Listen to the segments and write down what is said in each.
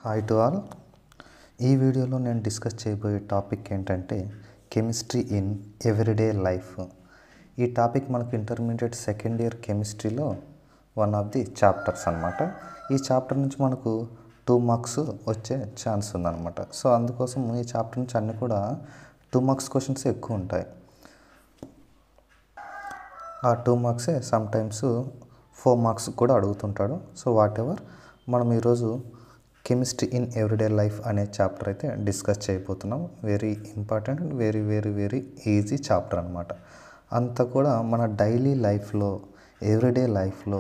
Hi to all. ఈ వీడియోలో నేను డిస్కస్ చేయబోయే టాపిక్ ఏంటంటే కెమిస్ట్రీ ఇన్ ఎవ్రీడే లైఫ్. ఈ టాపిక్ మనకు ఇంటర్మీడియట్ సెకండ్ ఇయర్ కెమిస్ట్రీలో వన్ ఆఫ్ ది చాప్టర్స్ అనమాట. ఈ చాప్టర్ నుంచి మనకు 2 మార్క్స్ వచ్చే ఛాన్స్ ఉందన్నమాట. సో అందుకోసం ఈ చాప్టర్ నుంచి అన్నీ కూడా 2 మార్క్స్ క్వశ్చన్స్ ఎక్కువ ఉంటాయి. ఆ 2 మార్క్సే సమ్టైమ్స్ 4 మార్క్స్ కూడా అడుగుతుంటాడు. సో వాట్ ఎవర్, మనం ఈరోజు కెమిస్ట్రీ ఇన్ ఎవ్రీడే లైఫ్ అనే చాప్టర్ అయితే డిస్కస్ చేయబోతున్నాం. Very important and very easy chapter అనమాట. అంతా కూడా మన డైలీ లైఫ్లో, ఎవ్రీడే లైఫ్లో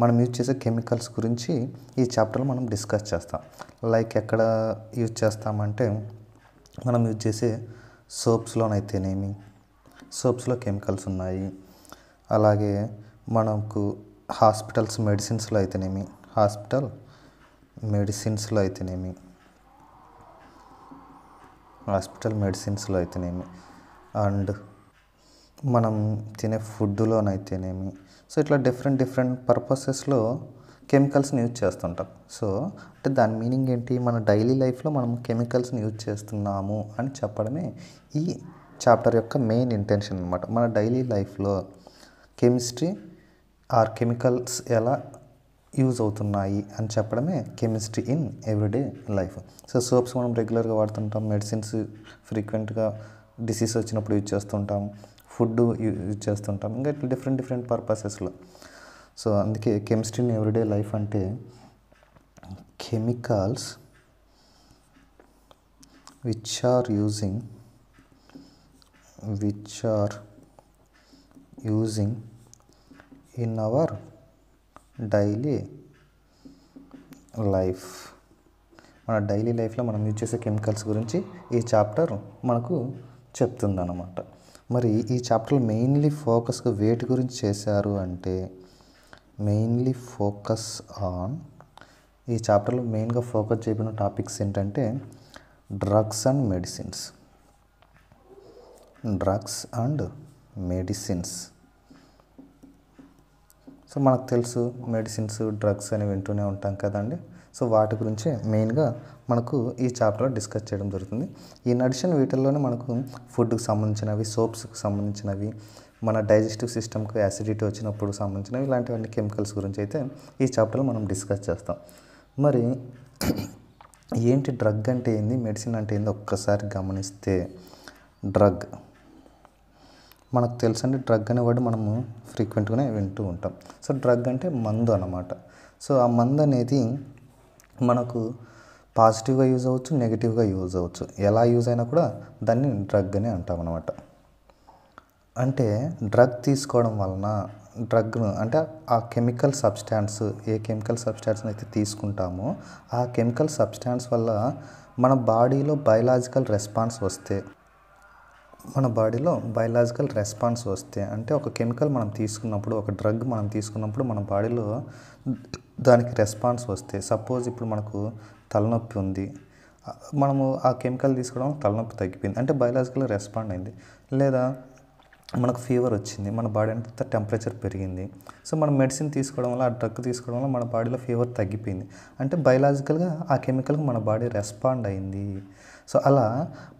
మనం యూజ్ చేసే కెమికల్స్ గురించి ఈ చాప్టర్లో మనం డిస్కస్ చేస్తాం. లైక్ ఎక్కడ యూజ్ చేస్తామంటే మనం యూజ్ చేసే సోప్స్లోనైతేనేమి, సోప్స్లో కెమికల్స్ ఉన్నాయి. అలాగే మనకు హాస్పిటల్ మెడిసిన్స్లో అయితేనేమి అండ్ మనం తినే ఫుడ్లోనైతేనేమి. సో ఇట్లా డిఫరెంట్ పర్పసెస్లో కెమికల్స్ని యూజ్ చేస్తుంటాం. సో అంటే దాని మీనింగ్ ఏంటి, మన డైలీ లైఫ్లో మనం కెమికల్స్ని యూజ్ చేస్తున్నాము అని చెప్పడమే ఈ చాప్టర్ యొక్క మెయిన్ ఇంటెన్షన్ అనమాట. మన డైలీ లైఫ్లో కెమిస్ట్రీ ఆర్ కెమికల్స్ ఎలా యూజ్ అవుతున్నాయి అని చెప్పడమే chemistry in everyday life. So soaps మనం రెగ్యులర్గా వాడుతుంటాం, మెడిసిన్స్ ఫ్రీక్వెంట్గా డిసీజ్ వచ్చినప్పుడు యూజ్ చేస్తుంటాం, ఫుడ్ యూజ్ చేస్తుంటాం, ఇంకా ఇట్లా డిఫరెంట్ పర్పసెస్లో. సో అందుకే కెమిస్ట్రీ ఇన్ ఎవ్రీడే లైఫ్ అంటే chemicals which are using in our daily life. మన డైలీ లైఫ్లో మనం యూజ్ చేసే కెమికల్స్ గురించి ఈ చాప్టర్ మనకు చెప్తుందన్నమాట. మరి ఈ చాప్టర్లో మెయిన్లీ ఫోకస్గా వేటి గురించి చేశారు అంటే మెయిన్లీ ఫోకస్ ఆన్, ఈ చాప్టర్లో మెయిన్గా ఫోకస్ చేయబడిన టాపిక్స్ ఏంటంటే డ్రగ్స్ అండ్ మెడిసిన్స్. సో మనకు తెలుసు మెడిసిన్స్, డ్రగ్స్ అని వింటూనే ఉంటాం కదండి. సో వాటి గురించే మెయిన్గా మనకు ఈ చాప్టర్లో డిస్కస్ చేయడం జరుగుతుంది. ఇన్ అడిషన్ వీటిల్లోనే మనకు ఫుడ్కి సంబంధించినవి, సోప్స్కి సంబంధించినవి, మన డైజెస్టివ్ సిస్టమ్కి యాసిడిటీ వచ్చినప్పుడు సంబంధించినవి, ఇలాంటివన్నీ కెమికల్స్ గురించి అయితే ఈ చాప్టర్లో మనం డిస్కస్ చేస్తాం. మరి ఏంటి డ్రగ్ అంటే ఏంది, మెడిసిన్ అంటే ఏంది ఒక్కసారి గమనిస్తే, డ్రగ్ మనకు తెలుసండి. డ్రగ్ అనే వర్డ్ మనము ఫ్రీక్వెంట్గానే వింటూ ఉంటాం. సో డ్రగ్ అంటే మందు అన్నమాట. సో ఆ మందు అనేది మనకు పాజిటివ్గా యూజ్ అవ్వచ్చు, నెగిటివ్గా యూజ్ అవ్వచ్చు. ఎలా యూజ్ అయినా కూడా దాన్ని డ్రగ్ అని అంటాం అన్నమాట. అంటే డ్రగ్ తీసుకోవడం వలన, డ్రగ్ను అంటే ఆ కెమికల్ సబ్స్టాన్స్, ఏ కెమికల్ సబ్స్టాన్స్ని అయితే తీసుకుంటామో ఆ కెమికల్ సబ్స్టాన్స్ వల్ల మన బాడీలో బయలాజికల్ రెస్పాన్స్ వస్తే, అంటే ఒక కెమికల్ మనం తీసుకున్నప్పుడు, ఒక డ్రగ్ మనం తీసుకున్నప్పుడు మన బాడీలో దానికి రెస్పాన్స్ వస్తే, సపోజ్ ఇప్పుడు మనకు తలనొప్పి ఉంది, మనము ఆ కెమికల్ తీసుకోవడం తలనొప్పి తగ్గిపోయింది అంటే బయలాజికల్ రెస్పాండ్ అయింది. లేదా మనకు ఫీవర్ వచ్చింది, మన బాడీ అంతా టెంపరేచర్ పెరిగింది. సో మనం మెడిసిన్ తీసుకోవడం వల్ల, ఆ డ్రగ్ తీసుకోవడం వల్ల మన బాడీలో ఫీవర్ తగ్గిపోయింది అంటే బయలాజికల్గా ఆ కెమికల్కి మన బాడీ రెస్పాండ్ అయింది. సో అలా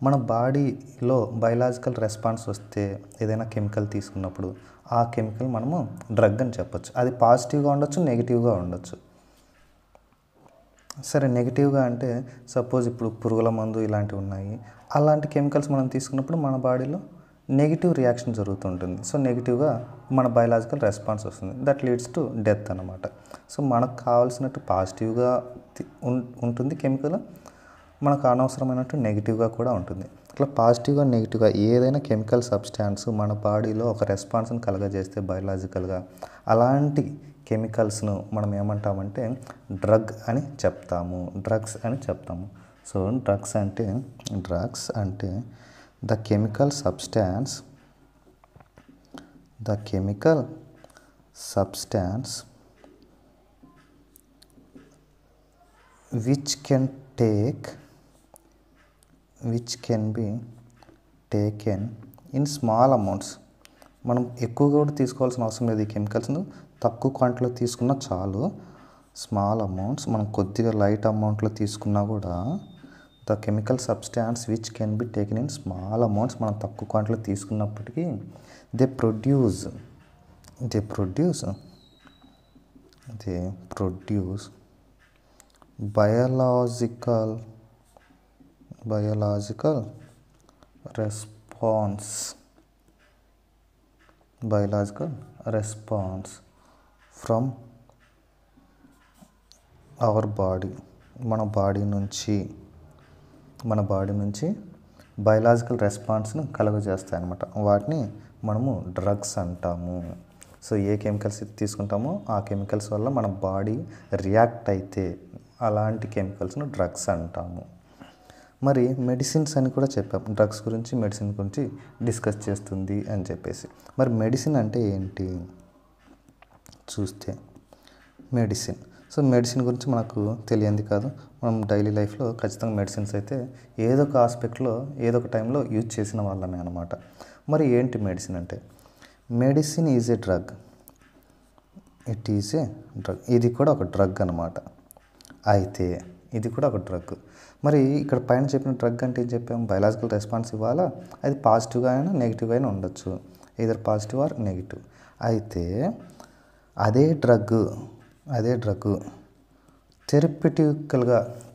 మన బాడీలో బయలాజికల్ రెస్పాన్స్ వస్తే ఏదైనా కెమికల్ తీసుకున్నప్పుడు ఆ కెమికల్ మనము డ్రగ్ అని చెప్పొచ్చు. అది పాజిటివ్గా ఉండొచ్చు, నెగిటివ్గా ఉండొచ్చు. సరే, నెగిటివ్గా అంటే సపోజ్ ఇప్పుడు పురుగుల మందు ఇలాంటివి ఉన్నాయి. అలాంటి కెమికల్స్ మనం తీసుకున్నప్పుడు మన బాడీలో నెగిటివ్ రియాక్షన్ జరుగుతుంటుంది. సో నెగిటివ్గా మన బయలాజికల్ రెస్పాన్స్ వస్తుంది. దట్ లీడ్స్ టు డెత్ అన్నమాట. సో మనకు కావాల్సినట్టు పాజిటివ్గా ఉంటుంది కెమికల్, మనకు అనవసరమైనట్టు నెగిటివ్గా కూడా ఉంటుంది. ఇట్లా పాజిటివ్గా, నెగిటివ్గా ఏదైనా కెమికల్ సబ్స్టాన్స్ మన బాడీలో ఒక రెస్పాన్స్ని కలగజేస్తే బయలాజికల్గా, అలాంటి కెమికల్స్ను మనం ఏమంటామంటే డ్రగ్స్ అని చెప్తాము. సో డ్రగ్స్ అంటే the chemical substance which can be taken in small amounts. మనం ఎక్కువగా కూడా తీసుకోవాల్సిన అవసరం లేదు. ఈ కెమికల్స్ను తక్కువ క్వాంటిటీలో తీసుకున్నా చాలు. స్మాల్ అమౌంట్స్ మనం కొద్దిగా లైట్ అమౌంట్లో తీసుకున్నా కూడా the chemical substance which can be taken in small amounts మనం తక్కువ క్వాంటిటీలో తీసుకున్నప్పటికీ they produce biological response from our body. మన బాడీ నుంచి బయలాజికల్ రెస్పాన్స్ను కలుగజేస్తాయి అన్నమాట. వాటిని మనము డ్రగ్స్ అంటాము. సో ఏ కెమికల్స్ తీసుకుంటామో ఆ కెమికల్స్ వల్ల మన బాడీ రియాక్ట్ అయితే అలాంటి కెమికల్స్ను డ్రగ్స్ అంటాము. మరి మెడిసిన్స్ అని కూడా చెప్పాం. డ్రగ్స్ గురించి మెడిసిన్ గురించి డిస్కస్ చేస్తుంది అని చెప్పేసి. మరి మెడిసిన్ అంటే ఏంటి చూస్తే సో మెడిసిన్ గురించి మనకు తెలియంది కాదు. మనం డైలీ లైఫ్లో ఖచ్చితంగా మెడిసిన్స్ అయితే ఏదో ఒక ఆస్పెక్ట్లో ఏదో ఒక టైంలో యూజ్ చేసిన వాళ్ళమే అనమాట. మరి ఏంటి మెడిసిన్ అంటే? Medicine is a drug. ఇది కూడా ఒక డ్రగ్ అనమాట. అయితే ఇది కూడా ఒక డ్రగ్. మరి ఇక్కడ పైన చెప్పిన డ్రగ్ అంటే ఏం చెప్పాము? బయలాజికల్ రెస్పాన్స్ ఇవ్వాలా. అది పాజిటివ్గా అయినా నెగిటివ్గా అయినా ఉండొచ్చు, either పాజిటివ్ ఆర్ నెగిటివ్. అయితే అదే డ్రగ్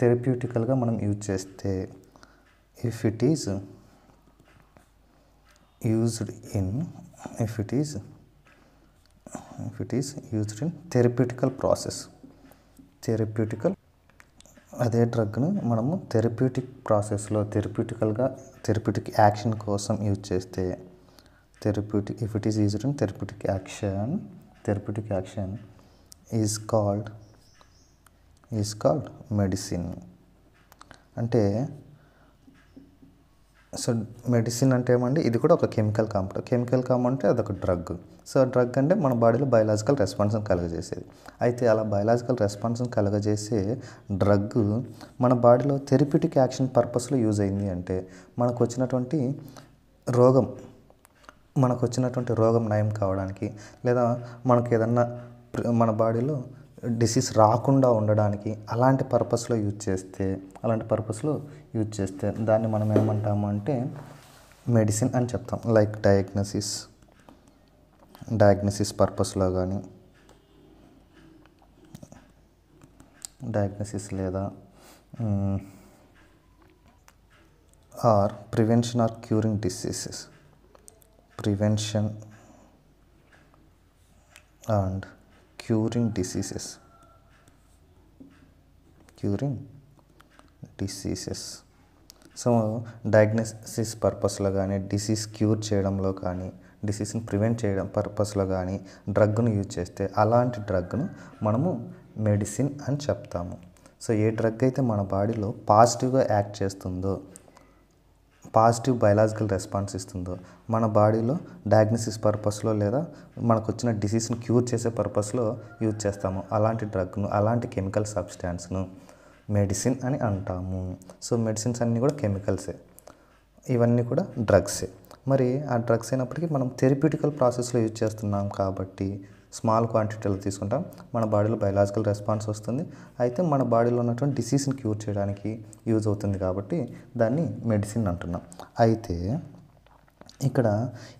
థెరప్యూటికల్గా మనం యూజ్ చేస్తే, if it is used in therapeutical process, అదే డ్రగ్ను మనము థెరప్యూటిక్ ప్రాసెస్లో థెరప్యూటిక్ యాక్షన్ కోసం యూజ్ చేస్తే, if it is used in therapeutic action is called medicine. అంటే సో మెడిసిన్ అంటే ఏమండి, ఇది కూడా ఒక కెమికల్ కాంపౌండ్ అంటే అదొక డ్రగ్. సో డ్రగ్ అంటే మన బాడీలో బయలాజికల్ రెస్పాన్స్ని కలుగజేసేది. అయితే అలా బయలాజికల్ రెస్పాన్స్ని కలుగజేసే డ్రగ్ మన బాడీలో థెరప్యూటిక్ యాక్షన్ పర్పస్లో యూజ్ అయింది అంటే మనకు వచ్చినటువంటి రోగం నయం కావడానికి, లేదా మనకు ఏదన్నా మన బాడీలో డిసీజ్ రాకుండా ఉండడానికి అలాంటి పర్పస్లో యూజ్ చేస్తే దాన్ని మనం ఏమంటాము అంటే మెడిసిన్ అని చెప్తాం. లైక్ డయాగ్నసిస్ పర్పస్లో కానీ, లేదా or prevention or curing diseases, curing diseases. So diagnosis పర్పస్లో కానీ, డిసీజ్ క్యూర్ చేయడంలో కానీ, డిసీజ్ని ప్రివెంట్ చేయడం పర్పస్లో కానీ డ్రగ్ను యూజ్ చేస్తే అలాంటి డ్రగ్ను మనము మెడిసిన్ అని చెప్తాము. సో ఏ డ్రగ్ అయితే మన బాడీలో పాజిటివ్గా యాక్ట్ చేస్తుందో, పాజిటివ్ బయలాజికల్ రెస్పాన్స్ ఇస్తుందో, మన బాడీలో డయాగ్నోసిస్ పర్పస్లో లేదా మనకు వచ్చిన డిసీజ్ని క్యూర్ చేసే పర్పస్లో యూజ్ చేస్తాము, అలాంటి డ్రగ్ను, అలాంటి కెమికల్ సబ్స్టాన్స్ను మెడిసిన్ అని అంటాము. సో మెడిసిన్స్ అన్నీ కూడా కెమికల్సే, ఇవన్నీ కూడా డ్రగ్సే. మరి ఆ డ్రగ్స్ అయినప్పటికీ మనం థెరప్యూటికల్ ప్రాసెస్లో యూజ్ చేస్తున్నాం కాబట్టి స్మాల్ క్వాంటిటీలో తీసుకుంటాం, మన బాడీలో బయలాజికల్ రెస్పాన్స్ వస్తుంది. అయితే మన బాడీలో ఉన్నటువంటి డిసీజ్ని క్యూర్ చేయడానికి యూజ్ అవుతుంది కాబట్టి దాన్ని మెడిసిన్ అంటున్నాం. అయితే ఇక్కడ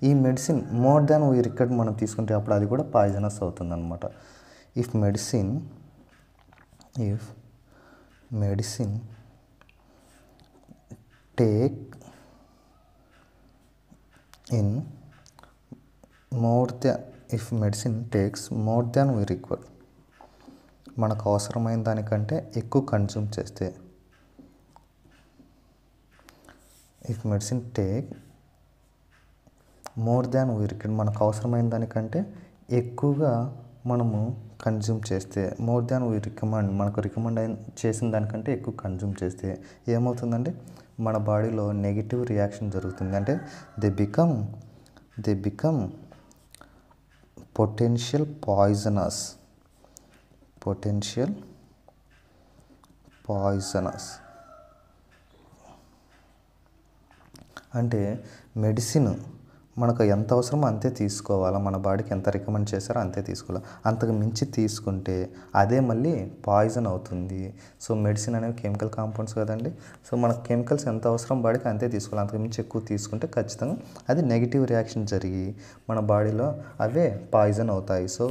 ఈ medicine more than we required మనం తీసుకుంటే అప్పుడు అది కూడా పాయిజనస్ అవుతుంది అనమాట. If medicine take in if medicine takes more than we required, మనకు అవసరమైన దానికంటే ఎక్కువ కన్జ్యూమ్ చేస్తే, if medicine take more than we required, మనకు అవసరమైన దానికంటే ఎక్కువగా మనము కన్జ్యూమ్ చేస్తే, మోర్ దాన్ వీ రికమెండ్, మనకు రికమెండ్ చేసిన దానికంటే ఎక్కువ కన్జ్యూమ్ చేస్తే ఏమవుతుందంటే మన బాడీలో నెగిటివ్ రియాక్షన్ జరుగుతుంది. అంటే దే బికమ్ పొటెన్షియల్ పాయిజనస్. అంటే మెడిసిన్ మనకు ఎంత అవసరమో అంతే తీసుకోవాలా, మన బాడీకి ఎంత రికమెండ్ చేశారో అంతే తీసుకోవాలి. అంతకు మించి తీసుకుంటే అదే మళ్ళీ పాయిజన్ అవుతుంది. సో మెడిసిన్ అనేవి కెమికల్ కాంపౌండ్స్ కదండి. సో మనకు కెమికల్స్ ఎంత అవసరం బాడీకి అంతే తీసుకోవాలి. అంతకు మించి ఎక్కువ తీసుకుంటే ఖచ్చితంగా అది నెగిటివ్ రియాక్షన్ జరిగి మన బాడీలో అవే పాయిజన్ అవుతాయి. సో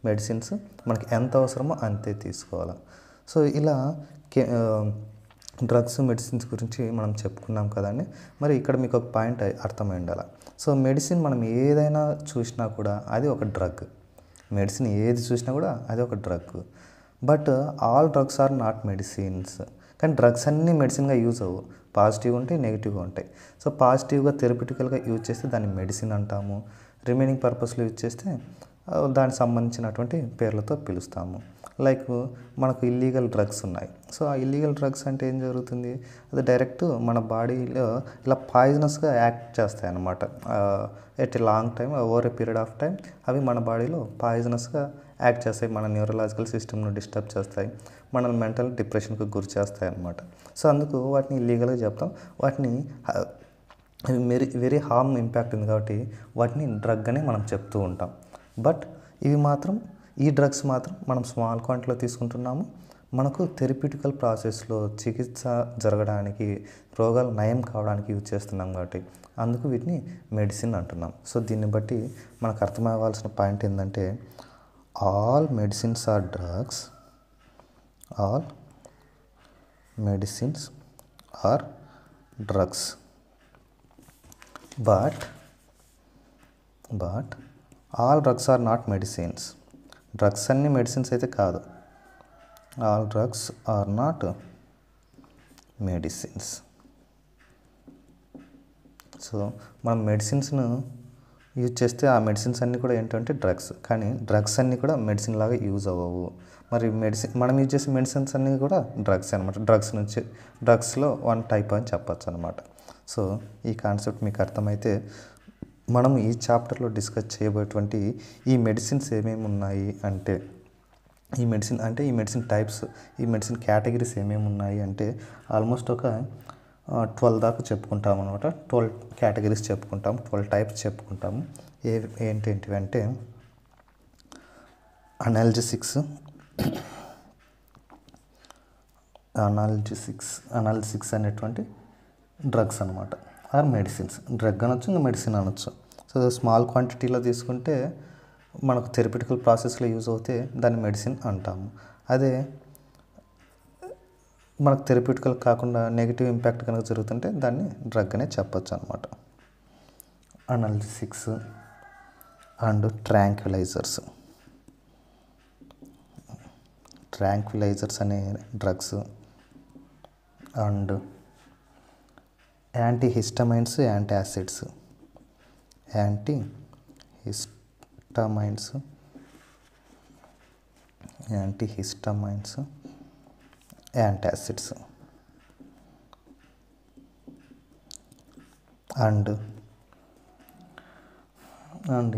మెడిసిన్స్ మనకి ఎంత అవసరమో అంతే తీసుకోవాలి. సో ఇలా డ్రగ్స్ మెడిసిన్స్ గురించి మనం చెప్పుకున్నాం కదండి. మరి ఇక్కడ మీకు ఒక పాయింట్ అర్థమై ఉండాలి. సో మెడిసిన్ మనం ఏదైనా చూసినా కూడా అది ఒక డ్రగ్. మెడిసిన్ ఏది చూసినా కూడా అది ఒక drug. But all drugs are not medicines. కానీ డ్రగ్స్ అన్నీ మెడిసిన్గా యూజ్ అవ్వవు. పాజిటివ్గా ఉంటాయి, నెగిటివ్గా ఉంటాయి. సో పాజిటివ్గా థెరపిటికల్గా యూజ్ చేస్తే దాన్ని మెడిసిన్ అంటాము. రిమైనింగ్ పర్పస్లో యూజ్ చేస్తే దానికి సంబంధించినటువంటి పేర్లతో పిలుస్తాము. లైక్ మనకు ఇల్లీగల్ డ్రగ్స్ ఉన్నాయి. సో ఆ ఇల్లీగల్ డ్రగ్స్ అంటే ఏం జరుగుతుంది, అది డైరెక్ట్ మన బాడీలో ఇలా పాయిజనస్గా యాక్ట్ చేస్తాయి అన్నమాట. At a long time, over a period of time అవి మన బాడీలో పాయిజనస్గా యాక్ట్ చేస్తాయి. మన న్యూరలాజికల్ సిస్టమ్ను డిస్టర్బ్ చేస్తాయి, మనల్ని మెంటల్ డిప్రెషన్కి గురి చేస్తాయి అన్నమాట. సో అందుకు వాటిని ఇల్లీగల్గా చెప్తాం. వాటిని వెరీ హార్మ్ ఇంపాక్ట్ ఉంది కాబట్టి వాటిని డ్రగ్ అని మనం చెప్తూ ఉంటాం. బట్ ఈ డ్రగ్స్ మాత్రం మనం స్మాల్ క్వాంటిటీలో తీసుకుంటున్నాము. మనకు థెరప్యూటికల్ ప్రాసెస్లో చికిత్స జరగడానికి, రోగాలు నయం కావడానికి యూజ్ చేస్తున్నాం కాబట్టి అందుకు వీటిని మెడిసిన్ అంటున్నాం. సో దీన్ని బట్టి మనకు అర్థమవ్వాల్సిన పాయింట్ ఏంటంటే all medicines are drugs. All medicines are drugs. But all drugs are not medicines. Drugs అన్నీ మెడిసిన్స్ అయితే కాదు. All drugs are not medicines. So మనం మెడిసిన్స్ను యూజ్ చేస్తే ఆ మెడిసిన్స్ అన్నీ కూడా ఏంటంటే డ్రగ్స్. కానీ డ్రగ్స్ అన్నీ కూడా మెడిసిన్ లాగా యూజ్ అవ్వవు. మరి మనం యూజ్ చేసే మెడిసిన్స్ అన్నీ కూడా డ్రగ్స్ అనమాట. డ్రగ్స్లో వన్ టైప్ అని చెప్పచ్చు అనమాట. సో ఈ కాన్సెప్ట్ మీకు అర్థమైతే మనం ఈ చాప్టర్లో డిస్కస్ చేయబోయేటువంటి ఈ మెడిసిన్స్ ఏమేమి ఉన్నాయి అంటే ఈ మెడిసిన్ టైప్స్, ఈ మెడిసిన్ కేటగిరీస్ ఏమేమి ఉన్నాయి అంటే ఆల్మోస్ట్ ఒక 12 దాకా చెప్పుకుంటాం అనమాట. 12 కేటగిరీస్ చెప్పుకుంటాం, 12 టైప్స్ చెప్పుకుంటాము. ఏంటేంటివి అంటే అనాల్జిసిక్స్ అనేటువంటి డ్రగ్స్ అనమాట. Are medicines. డ్రగ్ అనొచ్చు, ఇంకా మెడిసిన్ అనొచ్చు. సో స్మాల్ క్వాంటిటీలో తీసుకుంటే మనకు థెరపిటికల్ ప్రాసెస్లో యూజ్ అవుతే దాన్ని మెడిసిన్ అంటాము. అదే మనకు థెరపిటికల్ కాకుండా నెగిటివ్ ఇంపాక్ట్ కనుక జరుగుతుంటే దాన్ని డ్రగ్ అనే చెప్పచ్చు అనమాట. అనాల్జిసిక్స్ అండ్ ట్రాంక్విలైజర్స్ అనే drugs and antihistamines, antacids. Antacids and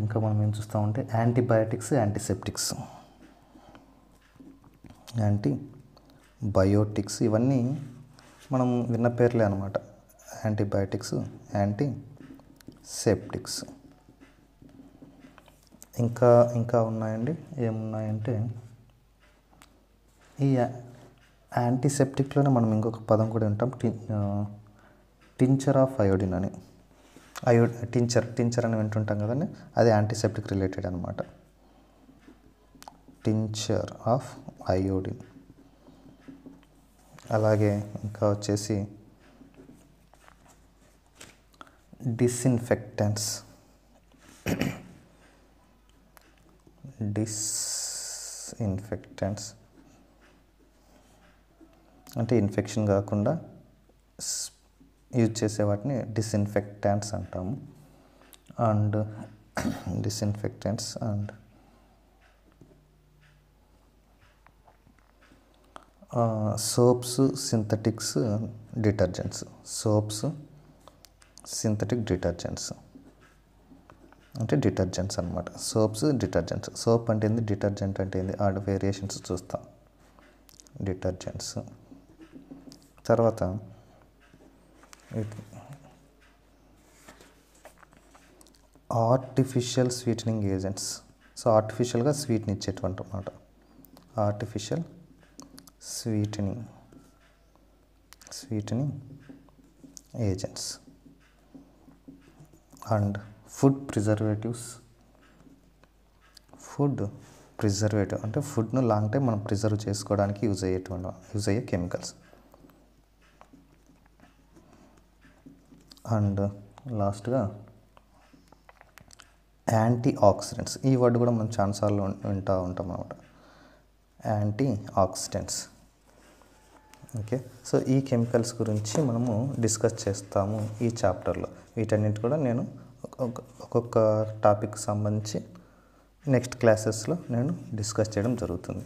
ఇంకా మనం ఏం చూస్తామంటే యాంటీబయాటిక్స్, యాంటీబయోటిక్స్. ఇవన్నీ మనం విన్న పేర్లే అనమాట. Antibiotics, antiseptics. ఇంకా ఉన్నాయండి. ఏమున్నాయంటే ఈ యాంటీసెప్టిక్లోనే మనం ఇంకొక పదం కూడా ఉంటాం, టించర్ ఆఫ్ అయోడిన్ అని. టించర్ అని వింటుంటాం కదండి, అది యాంటీసెప్టిక్ రిలేటెడ్ అనమాట. Tincture of iodine. అలాగే ఇంకా వచ్చేసి డిస్ఇన్ఫెక్టెంట్స్ అంటే ఇన్ఫెక్షన్ కాకుండా యూజ్ చేసే వాటిని డిస్ఇన్ఫెక్టెంట్స్ అంటాము. అండ్ సోప్స్, సింథటిక్ డిటర్జెంట్స్ అంటే డిటర్జెంట్స్ అనమాట. Soaps, detergents. సోప్ అంటే ఏంది, డిటర్జెంట్ అంటే ఏంది, ఆ వేరియేషన్స్ చూస్తాం. డిటర్జెంట్స్. తర్వాత ఆర్టిఫిషియల్ స్వీటనింగ్ ఏజెంట్స్. సో ఆర్టిఫిషియల్గా స్వీట్ని ఇచ్చేటువంటి అన్నమాట. Artificial sweetening agents and food preservative అంటే ఫుడ్ను లాంగ్ టైం మనం ప్రిజర్వ్ చేసుకోవడానికి యూజ్ అయ్యే కెమికల్స్. అండ్ లాస్ట్గా యాంటీ ఆక్సిడెంట్స్. ఈ వర్డ్ కూడా మనం చాలాసార్లు వింటూ ఉంటాం అన్నమాట. Antioxidants. ఓకే, సో ఈ కెమికల్స్ గురించి మనము డిస్కస్ చేస్తాము ఈ చాప్టర్లో. వీటన్నిటి కూడా నేను ఒక్కొక్క టాపిక్ సంబంధించి నెక్స్ట్ క్లాసెస్లో నేను డిస్కస్ చేయడం జరుగుతుంది.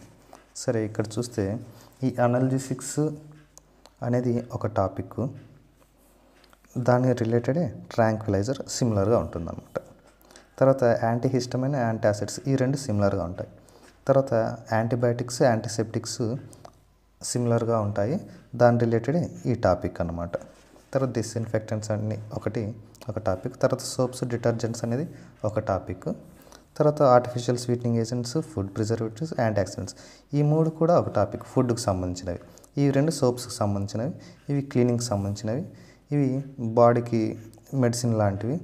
సరే, ఇక్కడ చూస్తే ఈ అనాల్జెసిక్స్ అనేది ఒక టాపిక్, దాని రిలేటెడే ట్రాంక్విలైజర్ సిమిలర్గా ఉంటుందన్నమాట. తర్వాత యాంటీహిస్టమైన్, యాంటాసిడ్స్ ఈ రెండు సిమిలర్గా ఉంటాయి. తర్వాత యాంటీబయాటిక్స్, యాంటీసెప్టిక్స్ సిమిలర్గా ఉంటాయి, దాని రిలేటెడే ఈ టాపిక్ అన్నమాట. తర్వాత డిస్ఇన్ఫెక్టెంట్స్ అన్ని ఒక టాపిక్. తర్వాత సోప్స్, డిటర్జెంట్స్ అనేది ఒక టాపిక్. తర్వాత artificial sweetening agents, food preservatives, antioxidants ఈ మూడు కూడా ఒక టాపిక్, ఫుడ్కి సంబంధించినవి. ఈ రెండు సోప్స్కి సంబంధించినవి, ఇవి క్లీనింగ్కి సంబంధించినవి, ఇవి బాడీకి మెడిసిన్ లాంటివి,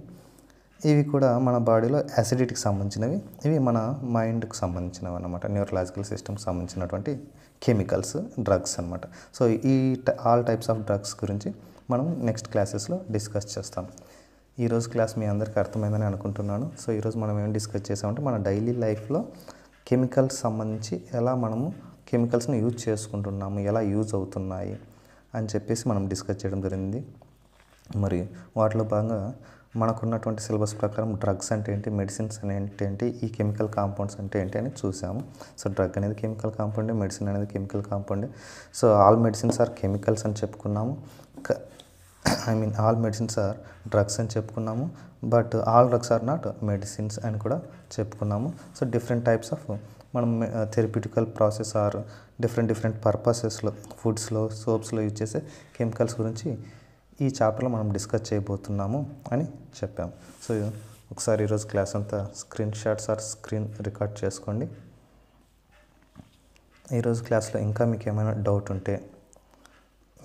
ఇవి కూడా మన బాడీలో యాసిడిటీకి సంబంధించినవి, ఇవి మన మైండ్కి సంబంధించినవి అన్నమాట. న్యూరలాజికల్ సిస్టమ్కి సంబంధించినటువంటి కెమికల్స్, డ్రగ్స్ అన్నమాట. సో ఈ ఆల్ టైప్స్ ఆఫ్ డ్రగ్స్ గురించి మనం నెక్స్ట్ క్లాసెస్లో డిస్కస్ చేస్తాం. ఈరోజు క్లాస్ మీ అందరికీ అర్థమైందని అనుకుంటున్నాను. సో ఈరోజు మనం ఏం డిస్కస్ చేసామంటే మన డైలీ లైఫ్లో కెమికల్స్ సంబంధించి ఎలా మనము కెమికల్స్ని యూజ్ చేసుకుంటున్నాము, ఎలా యూజ్ అవుతున్నాయి అని చెప్పేసి మనం డిస్కస్ చేయడం జరిగింది. మరి వాటిలో భాగంగా మనకున్నటువంటి సిలబస్ ప్రకారం డ్రగ్స్ అంటే ఏంటి, మెడిసిన్స్ అంటే ఏంటి, ఈ కెమికల్ కాంపౌండ్స్ అంటే ఏంటి అని చూసాము. సో డ్రగ్ అనేది కెమికల్ కాంపౌండ్, మెడిసిన్ అనేది chemical compound. So all medicines are chemicals అని చెప్పుకున్నాము. ఆల్ మెడిసిన్స్ ఆర్ డ్రగ్స్ అని చెప్పుకున్నాము. But all drugs are not medicines అని కూడా చెప్పుకున్నాము. సో డిఫరెంట్ టైప్స్ ఆఫ్ మనం థెరప్యూటికల్ ప్రాసెస్ ఆర్ డిఫరెంట్ పర్పసెస్లో, ఫుడ్స్లో, సోప్స్లో యూజ్ చేసే కెమికల్స్ గురించి ఈ చాప్టర్లో మనం డిస్కస్ చేయబోతున్నాము అని చెప్పాము. సో ఒకసారి ఈరోజు క్లాస్ అంతా screen shots or screen record చేసుకోండి. ఈరోజు క్లాస్లో ఇంకా మీకు ఏమైనా డౌట్ ఉంటే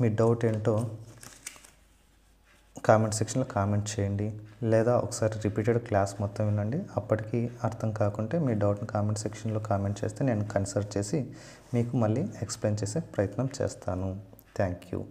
మీ డౌట్ ఏంటో కామెంట్ సెక్షన్లో కామెంట్ చేయండి, లేదా ఒకసారి రిపీటెడ్ క్లాస్ మొత్తం వినండి. అప్పటికి అర్థం కాకుంటే మీ డౌట్ని కామెంట్ సెక్షన్లో కామెంట్ చేస్తే నేను కన్సల్ట్ చేసి మీకు మళ్ళీ ఎక్స్ప్లెయిన్ చేసే ప్రయత్నం చేస్తాను. Thank you.